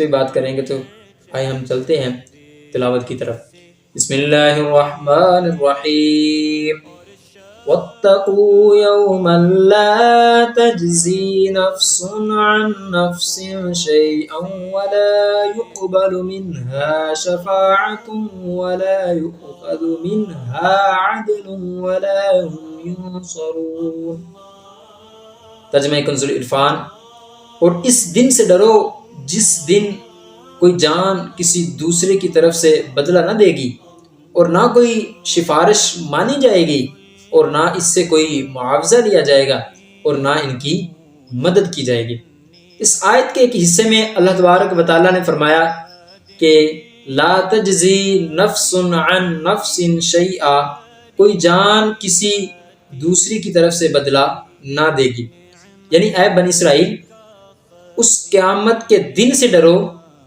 پہ بات کریں گے، تو آئے ہم چلتے ہیں تلاوت کی طرف۔ بسم اللہ الرحمن الرحیم۔ واتقوا يوما لا تجزي نفس عن نفس شيئا ولا يقبل منها شفاعة ولا يؤخذ منها عدل ولا هم ينصرون۔ ترجمہ کنز العرفان۔ اور اس دن سے ڈرو جس دن کوئی جان کسی دوسرے کی طرف سے بدلہ نہ دے گی، اور نہ کوئی سفارش مانی جائے گی، اور نہ اس سے کوئی معاوضہ لیا جائے گا، اور نہ ان کی مدد کی جائے گی۔ اس آیت کے ایک حصے میں اللہ تبارک و تعالیٰ نے فرمایا کہ لا تجزی نفس عن نفس شیئا، کوئی جان کسی دوسری کی طرف سے بدلہ نہ دے گی۔ یعنی اے بنی اسرائیل، اس قیامت کے دن سے ڈرو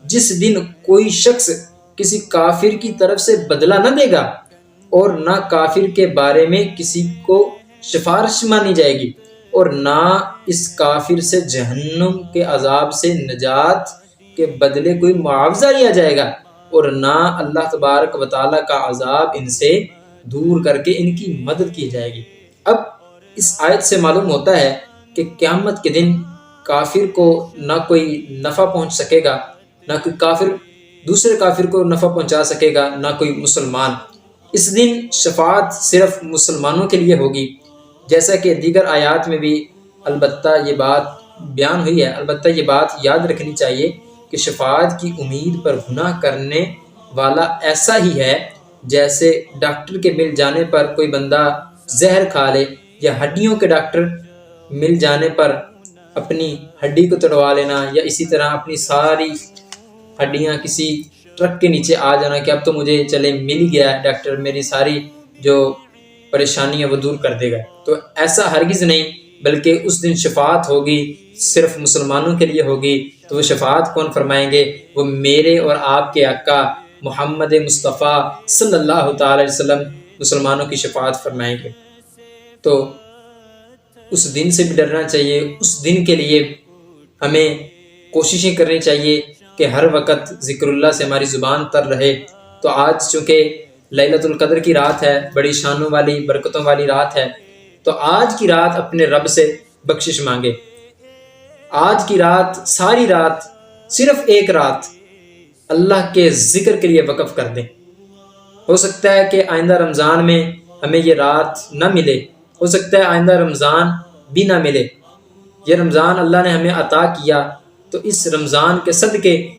جس دن کوئی شخص کسی کافر کی طرف سے بدلہ نہ دے گا، اور نہ کافر کے بارے میں کسی کو سفارش مانی جائے گی، اور نہ اس کافر سے جہنم کے عذاب سے نجات کے بدلے کوئی معاوضہ لیا جائے گا، اور نہ اللہ تبارک و تعالیٰ کا عذاب ان سے دور کر کے ان کی مدد کی جائے گی۔ اب اس آیت سے معلوم ہوتا ہے کہ قیامت کے دن کافر کو نہ کوئی نفع پہنچ سکے گا، نہ کوئی کافر دوسرے کافر کو نفع پہنچا سکے گا، نہ کوئی مسلمان۔ اس دن شفاعت صرف مسلمانوں کے لیے ہوگی، جیسا کہ دیگر آیات میں بھی البتہ یہ بات بیان ہوئی ہے۔ البتہ یہ بات یاد رکھنی چاہیے کہ شفاعت کی امید پر گناہ کرنے والا ایسا ہی ہے جیسے ڈاکٹر کے مل جانے پر کوئی بندہ زہر کھا لے، یا ہڈیوں کے ڈاکٹر مل جانے پر اپنی ہڈی کو توڑوا لینا، یا اسی طرح اپنی ساری ہڈیاں کسی ٹرک کے نیچے آ جانا کہ اب تو مجھے چلے مل ہی گیا ہے ڈاکٹر، میری ساری جو پریشانیاں وہ دور کر دے گا۔ تو ایسا ہرگز نہیں، بلکہ اس دن شفاعت ہوگی صرف مسلمانوں کے لیے ہوگی۔ تو وہ شفاعت کون فرمائیں گے؟ وہ میرے اور آپ کے آقا محمد مصطفیٰ صلی اللہ تعالی علیہ وسلم مسلمانوں کی شفاعت فرمائیں گے۔ تو اس دن سے بھی ڈرنا چاہیے۔ اس دن کے لیے ہمیں کوششیں کرنی چاہیے کہ ہر وقت ذکر اللہ سے ہماری زبان تر رہے۔ تو آج چونکہ لیلۃ القدر کی رات ہے، بڑی شانوں والی برکتوں والی رات ہے، تو آج کی رات اپنے رب سے بخشش مانگے۔ آج کی رات، ساری رات، صرف ایک رات اللہ کے ذکر کے لیے وقف کر دیں۔ ہو سکتا ہے کہ آئندہ رمضان میں ہمیں یہ رات نہ ملے، ہو سکتا ہے آئندہ رمضان بھی نہ ملے۔ یہ رمضان اللہ نے ہمیں عطا کیا، تو اس رمضان کے صدقے